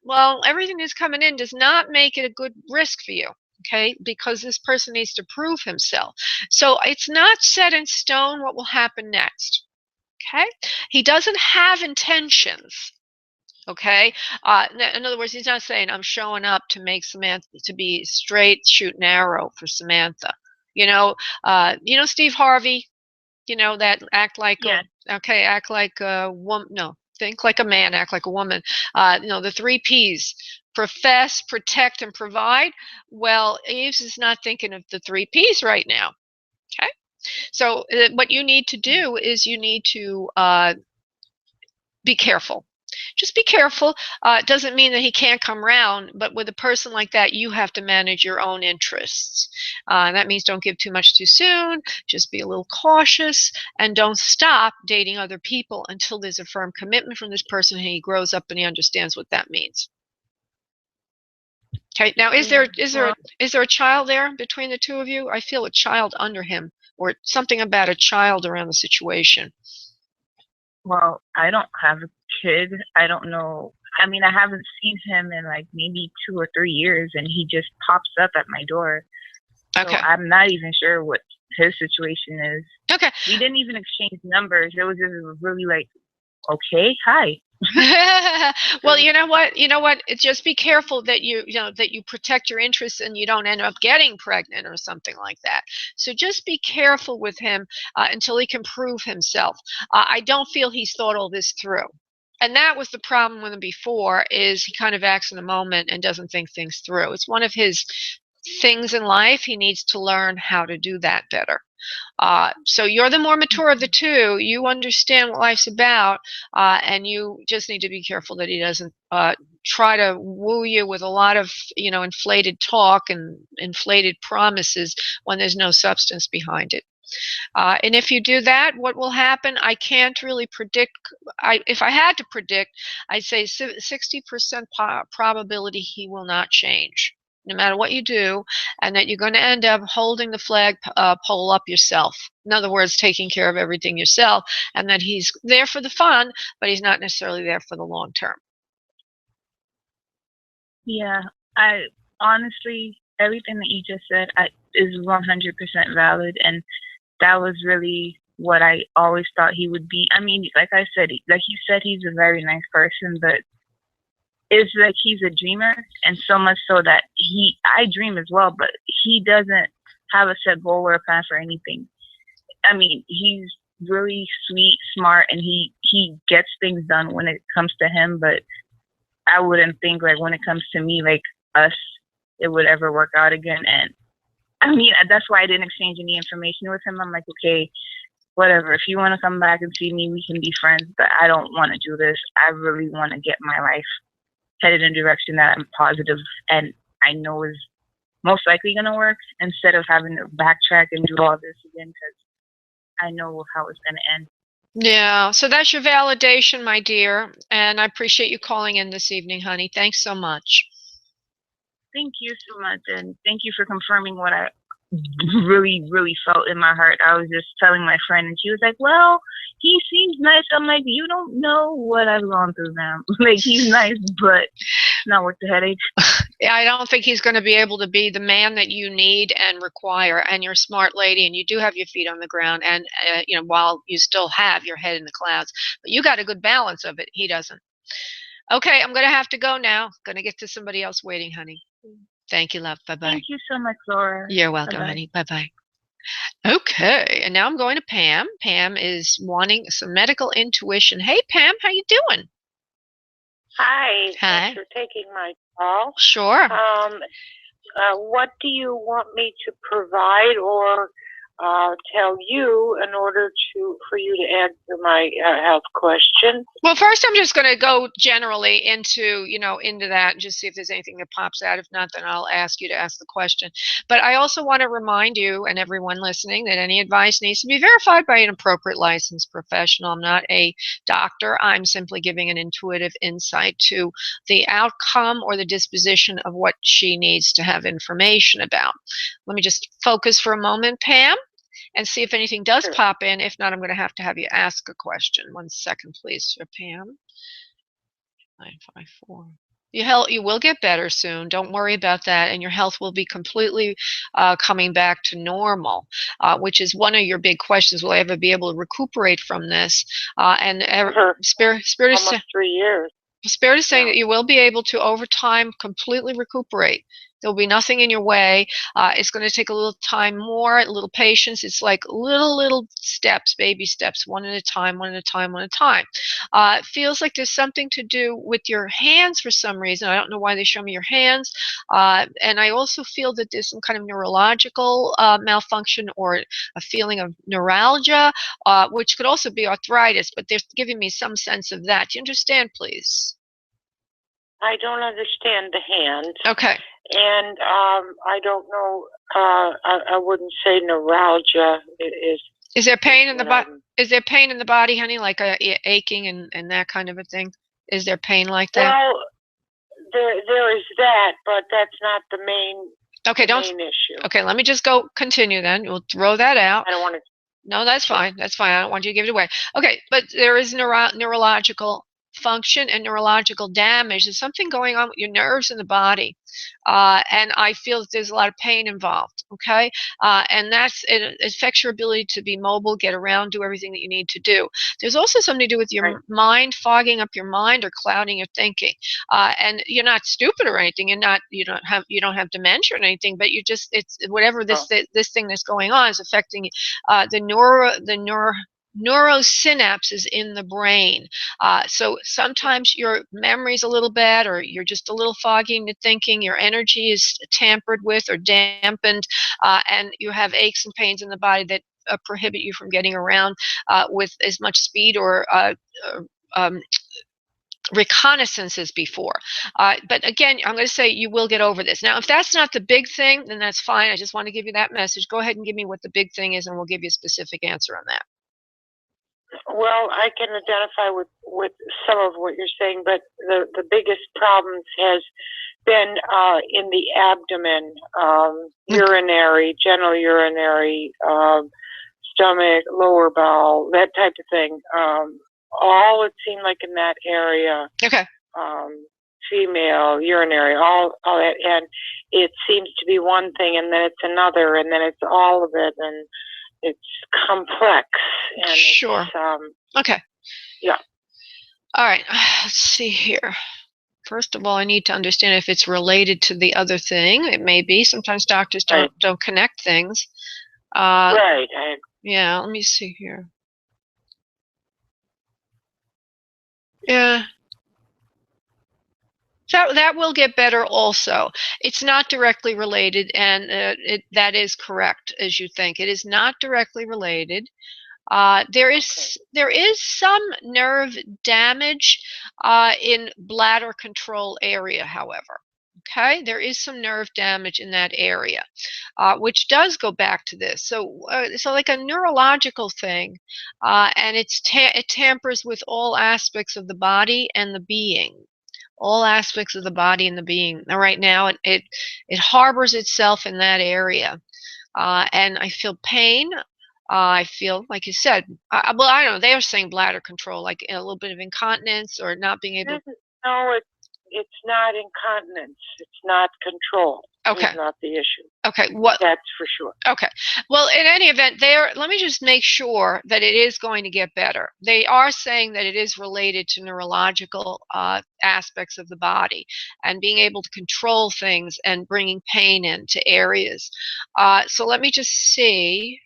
Well, everything that's coming in does not make it a good risk for you, okay? Because this person needs to prove himself. So it's not set in stone what will happen next, okay? He doesn't have intentions, okay? In other words, he's not saying, I'm showing up to make Samantha, to be straight, shoot, narrow for Samantha. You know Steve Harvey, that act like, act like a woman, no. Think like a man, act like a woman. The 3 Ps: profess, protect, and provide. Well, Eves is not thinking of the 3 Ps right now. Okay? So what you need to do is you need to be careful. Just be careful. It doesn't mean that he can't come around, but with a person like that, you have to manage your own interests. And that means don't give too much too soon. Just be a little cautious and don't stop dating other people until there's a firm commitment from this person and he grows up and he understands what that means. Okay. Now, is there a child there between the two of you? I feel a child under him, or something about a child around the situation. Well, I don't have a kid. I don't know. I mean, I haven't seen him in like maybe 2 or 3 years, and he just pops up at my door. Okay. So I'm not even sure what his situation is. Okay. We didn't even exchange numbers. It was just really like, okay, hi. Well, you know what? Just be careful that you protect your interests and you don't end up getting pregnant or something like that. So just be careful with him until he can prove himself. I don't feel he's thought all this through. And that was the problem with him before, is he kind of acts in the moment and doesn't think things through. It's one of his things in life. He needs to learn how to do that better. So you're the more mature of the two. You understand what life's about, and you just need to be careful that he doesn't try to woo you with a lot of inflated talk and inflated promises when there's no substance behind it. And if you do that, what will happen? I can't really predict. If I had to predict, I'd say 60% probability he will not change, no matter what you do, and that you're going to end up holding the flag pole up yourself. In other words, taking care of everything yourself, and that he's there for the fun, but he's not necessarily there for the long term. Yeah, I honestly, everything that you just said is 100% valid, and that was really what I always thought he would be. I mean, like I said, like you said, he's a very nice person, but it's like he's a dreamer, and so much so that I dream as well, but he doesn't have a set goal or a plan for anything. I mean, he's really sweet, smart, and he gets things done when it comes to him, but I wouldn't think like when it comes to me, like us, it would ever work out again. And I mean, that's why I didn't exchange any information with him. I'm like, okay, whatever. If you want to come back and see me, we can be friends, but I don't want to do this. I really want to get my life headed in a direction that I'm positive and I know is most likely going to work, instead of having to backtrack and do all this again, because I know how it's going to end. Yeah, so that's your validation, my dear, and I appreciate you calling in this evening, honey. Thanks so much. Thank you so much, and thank you for confirming what I really, really felt in my heart. I was just telling my friend, and she was like, well, he seems nice. I'm like, you don't know what I've gone through now. Like, he's nice, but it's not worth the headache. Yeah, I don't think he's going to be able to be the man that you need and require. And you're a smart lady, and you do have your feet on the ground, and while you still have your head in the clouds, but you got a good balance of it. He doesn't. Okay, I'm going to have to go now. Going to get to somebody else waiting, honey. Thank you, love. Bye-bye. Thank you so much, Laura. You're welcome, Bye-bye. honey. Bye-bye. Okay, and now I'm going to Pam. Pam is wanting some medical intuition. Hey, Pam, how you doing? Hi. Hi. Thanks for taking my call. Sure. What do you want me to provide or tell you in order for you to answer my health question? Well, first I'm just going to go generally into that and just see if there's anything that pops out. If not, then I'll ask you to ask the question. But I also want to remind you and everyone listening that any advice needs to be verified by an appropriate licensed professional. I'm not a doctor. I'm simply giving an intuitive insight to the outcome or the disposition of what she needs to have information about. Let me just focus for a moment, Pam, and see if anything does pop in. If not, I'm going to have you ask a question. 1 second, please, for Pam. 954. You will get better soon. Don't worry about that, and your health will be completely coming back to normal, which is one of your big questions. Will I ever be able to recuperate from this? Spirit is almost 3 years. Spirit is saying that you will be able to, over time, completely recuperate. There'll be nothing in your way. It's going to take a little time more, a little patience. It's like little steps, baby steps, one at a time, one at a time, one at a time. It feels like there's something to do with your hands for some reason. I don't know why they show me your hands. And I also feel that there's some kind of neurological malfunction or a feeling of neuralgia, which could also be arthritis, but they're giving me some sense of that. Do you understand, please? I don't understand the hand. Okay. And I don't know. I wouldn't say neuralgia Is there pain in the body? I'm- Is there pain in the body, honey, like aching and that kind of a thing? Is there pain like that? Well, there is that, but that's not the main. Okay, main issue. Okay, let me just go continue then. We'll throw that out. I don't want to. No, that's fine. That's fine. I don't want you to give it away. Okay, but there is neurological function and neurological damage. There's something going on with your nerves in the body. And I feel that there's a lot of pain involved, okay? And it affects your ability to be mobile, get around, do everything that you need to do. There's also something to do with your mind, fogging up your mind or clouding your thinking. And you're not stupid or anything. You don't have dementia or anything, but it's whatever this thing that's going on is affecting the neurosynapses in the brain. So sometimes your memory's a little bad, or you're just a little foggy in your thinking, your energy is tampered with or dampened, and you have aches and pains in the body that prohibit you from getting around with as much speed or reconnaissance as before. But again, I'm going to say you will get over this. Now, if that's not the big thing, then that's fine. I just want to give you that message. Go ahead and give me what the big thing is, and we'll give you a specific answer on that. Well, I can identify with some of what you're saying, but the biggest problems has been in the abdomen, urinary, general urinary, stomach, lower bowel, that type of thing. All it seemed like in that area. Okay. Female, urinary, all that, and it seems to be one thing, and then it's another, and then it's all of it, and it's complex. And sure. Okay. Yeah. All right. Let's see here. First of all, I need to understand if it's related to the other thing. It may be. Sometimes doctors don't connect things. Right. Yeah. Let me see here. Yeah. That will get better also. It's not directly related, and that is correct, as you think. It is not directly related. There is some nerve damage in bladder control area, however. Okay, there is some nerve damage in that area, which does go back to this. So like a neurological thing, and it tampers with all aspects of the body and the being. All aspects of the body and the being. Now, right now, it harbors itself in that area, and I feel pain. I feel, like you said, well, I don't know. They are saying bladder control, like a little bit of incontinence or not being able. No, it's not incontinence. It's not control. Okay. It's not the issue. Okay. That's for sure. Okay. Well, in any event, let me just make sure that it is going to get better. They are saying that it is related to neurological aspects of the body and being able to control things and bringing pain into areas. So let me just see.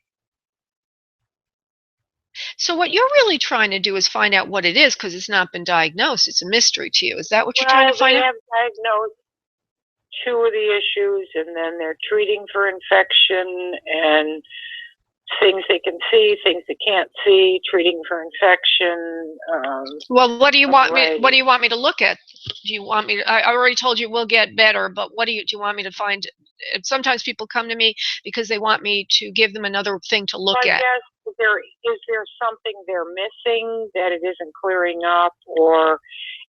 So what you're really trying to do is find out what it is, because it's not been diagnosed. It's a mystery to you. Is that what you're trying to find out? They have diagnosed 2 of the issues, and then they're treating for infection and things they can see, things they can't see, treating for infection. Well, what do you want me? What do you want me to look at? Do you want me? I already told you we'll get better, but what do you want me to find? Sometimes people come to me because they want me to give them another thing to look at. Yes, is there something they're missing that it isn't clearing up, or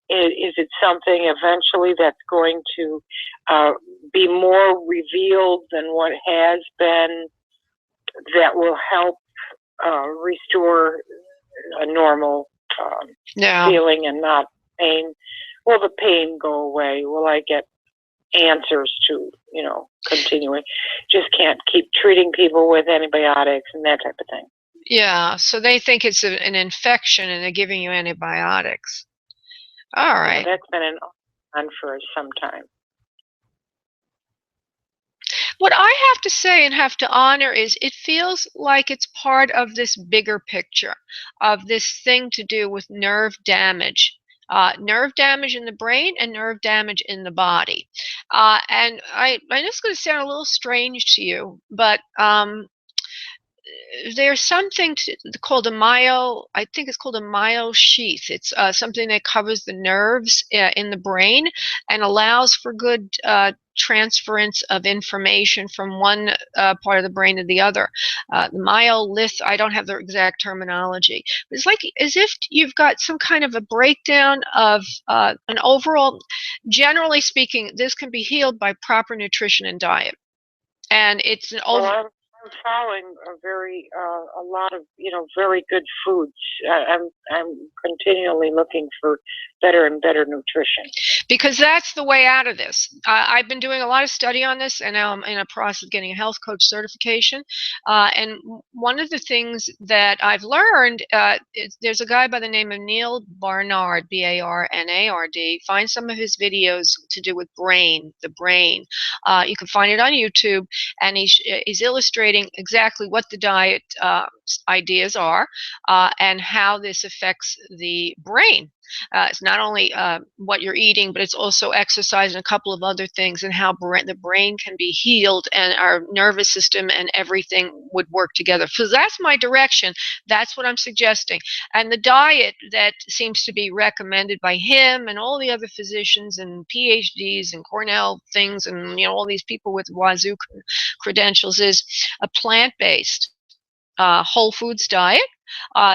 is it something eventually that's going to be more revealed than what has been, that will help restore a normal feeling and not pain? Will the pain go away? Will I get answers to, continuing? Just can't keep treating people with antibiotics and that type of thing. Yeah, so they think it's an infection and they're giving you antibiotics. All right. Yeah, that's been on for some time. What I have to say and have to honor is it feels like it's part of this bigger picture of this thing to do with nerve damage. Nerve damage in the brain and nerve damage in the body. And I'm just going to sound a little strange to you, but there's something called a I think it's called a myosheath. It's something that covers the nerves in the brain and allows for good transference of information from one part of the brain to the other. The myolith, I don't have the exact terminology. It's like as if you've got some kind of a breakdown of an overall, generally speaking, this can be healed by proper nutrition and diet. And it's an over. I'm following a lot of very good foods. I'm continually looking for better and better nutrition. Because that's the way out of this. I've been doing a lot of study on this, and now I'm in a process of getting a health coach certification. And one of the things that I've learned, there's a guy by the name of Neil Barnard, Barnard. Find some of his videos to do with the brain. You can find it on YouTube, and he's illustrating exactly what the diet ideas are and how this affects the brain. It's not only what you're eating, but it's also exercise and a couple of other things, and how the brain can be healed and our nervous system and everything would work together. So that's my direction. That's what I'm suggesting. And the diet that seems to be recommended by him and all the other physicians and PhDs and Cornell things and all these people with wazoo credentials is a plant-based whole foods diet.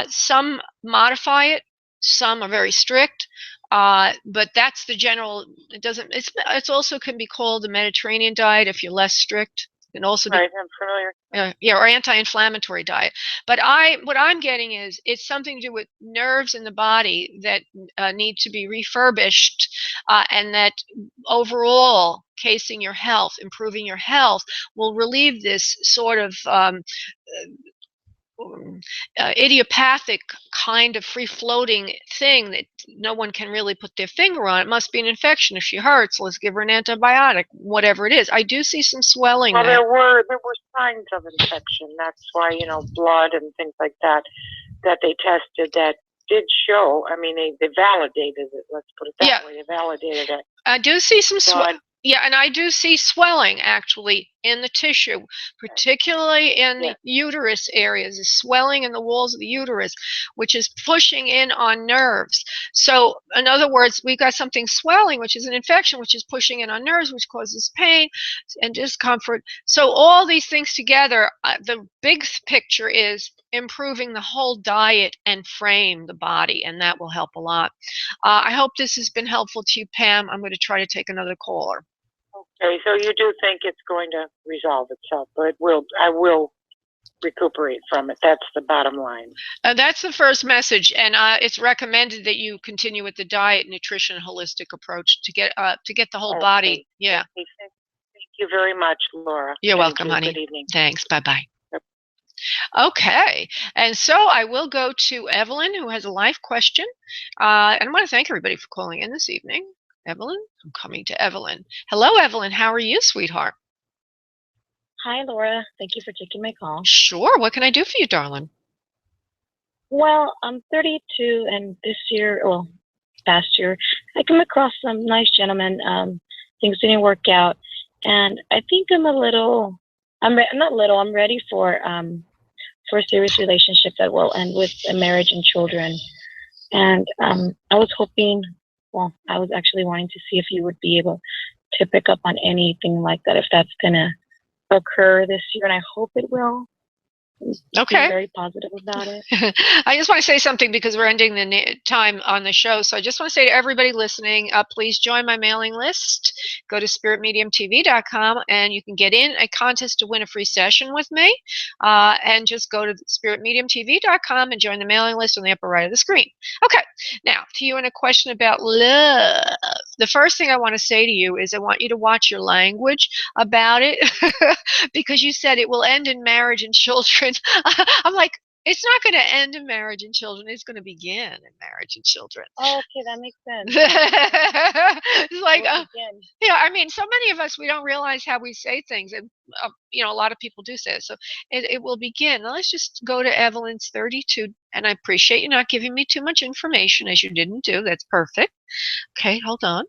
Some modify it. Some are very strict, but that's the general. It's also can be called the Mediterranean diet if you're less strict. It can also be, right, I'm familiar. Yeah, or anti-inflammatory diet. But what I'm getting is it's something to do with nerves in the body that need to be refurbished, and that overall casing your health, improving your health, will relieve this sort of idiopathic kind of free-floating thing that no one can really put their finger on. It must be an infection. If she hurts, let's give her an antibiotic, whatever it is. I do see some swelling. Well, there were signs of infection. That's why blood and things like that they tested that did show. I mean, they validated it. Let's put it that way. They validated it. I do see some swelling. Yeah, and I do see swelling actually in the tissue, particularly in the uterus areas, the swelling in the walls of the uterus, which is pushing in on nerves. So in other words, we've got something swelling, which is an infection, which is pushing in on nerves, which causes pain and discomfort. So all these things together, the big picture is improving the whole diet and frame the body, and that will help a lot. I hope this has been helpful to you, Pam. I'm going to try to take another caller. Okay, so you do think it's going to resolve itself, but I will recuperate from it. That's the bottom line. That's the first message, and it's recommended that you continue with the diet, nutrition, holistic approach to get the whole body. Yeah. Thank you very much, Laura. You're welcome, honey. Good evening. Thanks. Bye-bye. Okay, and so I will go to Evelyn, who has a life question. And I want to thank everybody for calling in this evening. Evelyn, I'm coming to Evelyn. Hello, Evelyn. How are you, sweetheart? Hi, Laura. Thank you for taking my call. Sure. What can I do for you, darling? Well, I'm 32, and past year, I came across some nice gentlemen. Things didn't work out, and I think I'm ready for a serious relationship that will end with a marriage and children. And I was actually wanting to see if you would be able to pick up on anything like that, if that's going to occur this year, and I hope it will. Okay. Be very positive about it. I just want to say something because we're ending the time on the show. So I just want to say to everybody listening, please join my mailing list. Go to spiritmediumtv.com and you can get in a contest to win a free session with me. And just go to spiritmediumtv.com and join the mailing list on the upper right of the screen. Okay. Now, to you in a question about love. The first thing I want to say to you is I want you to watch your language about it because you said it will end in marriage and children. I'm like, It's not going to end in marriage and children. It's going to begin in marriage and children. Oh, okay, that makes sense. It's like, Again. yeah, I mean, so many of us, we don't realize how we say things. And, a lot of people do say it. So it will begin. Now let's just go to Evelyn's 32. And I appreciate you not giving me too much information, as you didn't do. That's perfect. Okay, hold on.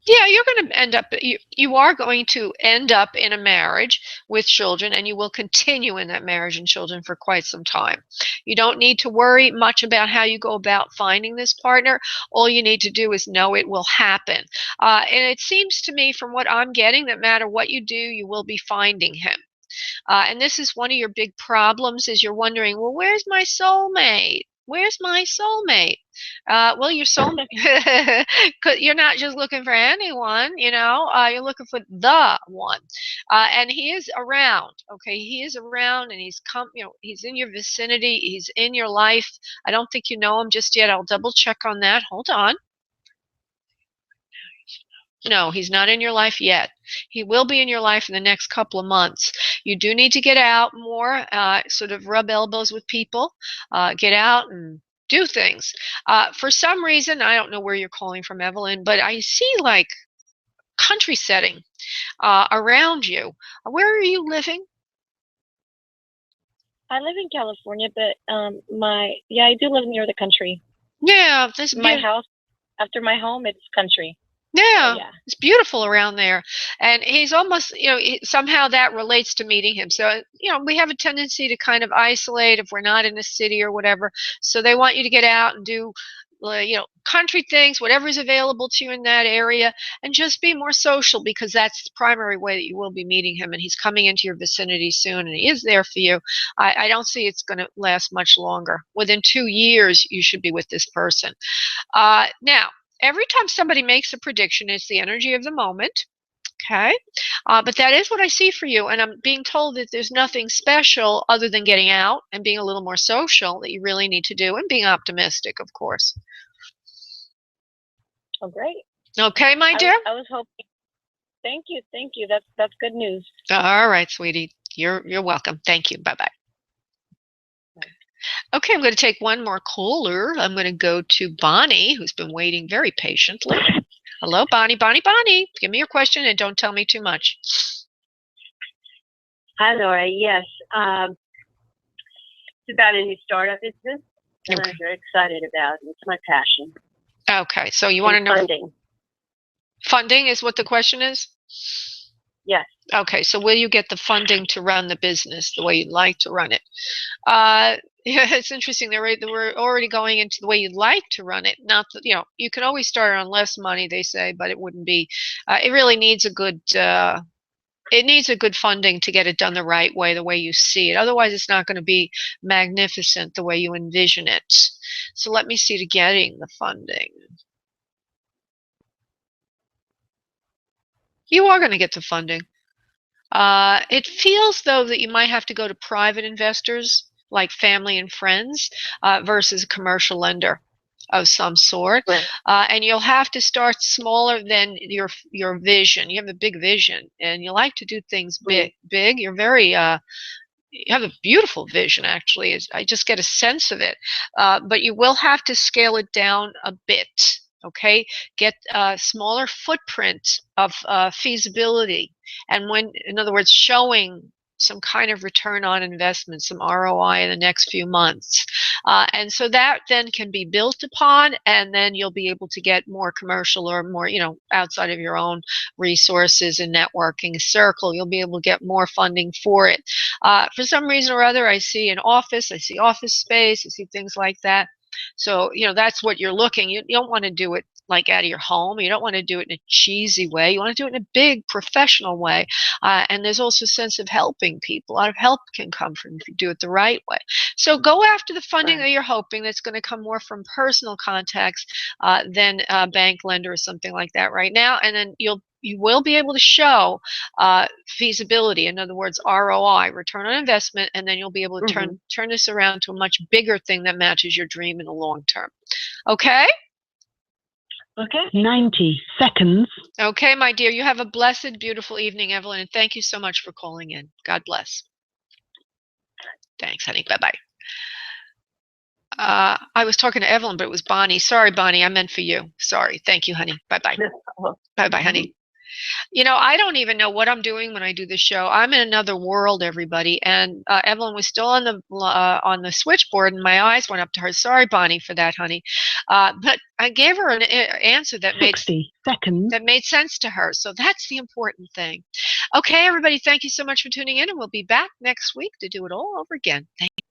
Yeah, you're going to end up, you are going to end up in a marriage with children, and you will continue in that marriage and children for quite some time. You don't need to worry much about how you go about finding this partner. All you need to do is know it will happen. And it seems to me, from what I'm getting, that no matter what you do, you will be finding him. And this is one of your big problems, is you're wondering, well, where's my soulmate? Where's my soulmate? Well, your soulmate, you're not just looking for anyone, you're looking for the one. And he is around, okay? He is around, and he's in your vicinity. He's in your life. I don't think you know him just yet. I'll double check on that. Hold on. No, he's not in your life yet. He will be in your life in the next couple of months. You do need to get out more, sort of rub elbows with people, get out and do things. For some reason, I don't know where you're calling from, Evelyn, but I see like country setting around you. Where are you living? I live in California, but I do live near the country. Yeah, My house, after my home, it's country. Yeah, it's beautiful around there. And he's almost, somehow that relates to meeting him. So, we have a tendency to kind of isolate if we're not in a city or whatever. So they want you to get out and do, country things, whatever's available to you in that area, and just be more social, because that's the primary way that you will be meeting him. And he's coming into your vicinity soon, and he is there for you. I don't see it's going to last much longer. Within 2 years, you should be with this person. Now, every time somebody makes a prediction, it's the energy of the moment, okay? But that is what I see for you, and I'm being told that there's nothing special other than getting out and being a little more social that you really need to do, and being optimistic, of course. Oh, great. Okay, my dear? I was hoping. Thank you. That's good news. All right, sweetie. You're welcome. Thank you. Bye-bye. Okay, I'm going to take one more caller. I'm going to go to Bonnie, who's been waiting very patiently. Hello, Bonnie. Bonnie. Give me your question and don't tell me too much. Hi, Laura. Yes. It's about a new startup business, and I'm very excited about it. It's my passion. Okay, so you want to know funding. Funding is what the question is? Yes. Okay, so will you get the funding to run the business the way you'd like to run it? Yeah, it's interesting. They were already going into the way you'd like to run it. Not that, you can always start on less money, they say, but it wouldn't be. It really needs a good. It needs a good funding to get it done the right way, the way you see it. Otherwise, it's not going to be magnificent the way you envision it. So let me see to getting the funding. You are going to get the funding. It feels, though, that you might have to go to private investors, like family and friends, versus a commercial lender of some sort. Right. And you'll have to start smaller than your vision. You have a big vision, and you like to do things big. You're very you have a beautiful vision, actually. I just get a sense of it. But you will have to scale it down a bit. Okay, get a smaller footprint of feasibility, and in other words, showing some kind of return on investment, some ROI in the next few months. And so that then can be built upon, and then you'll be able to get more commercial or more, outside of your own resources and networking circle. You'll be able to get more funding for it. For some reason or other, I see office space, I see things like that. So, that's what you're looking. You don't want to do it like out of your home. You don't want to do it in a cheesy way. You want to do it in a big professional way. And there's also a sense of helping people. A lot of help can come from if you do it the right way. So go after the funding that you're hoping that's going to come more from personal contacts than a bank lender or something like that right now. And then you will be able to show feasibility, in other words, ROI, return on investment, and then you'll be able to turn this around to a much bigger thing that matches your dream in the long term. Okay? Okay. 90 seconds. Okay, my dear, you have a blessed, beautiful evening, Evelyn, and thank you so much for calling in. God bless. Thanks, honey. Bye-bye. I was talking to Evelyn, but it was Bonnie. Sorry, Bonnie, I meant for you. Sorry. Thank you, honey. Bye-bye. Bye-bye, honey. You know, I don't even know what I'm doing when I do this show. I'm in another world, everybody. And Evelyn was still on the switchboard, and my eyes went up to her. Sorry, Bonnie, for that, honey. But I gave her an answer that made 60 seconds. that made sense to her. So that's the important thing. Okay, everybody, thank you so much for tuning in, and we'll be back next week to do it all over again. Thank you.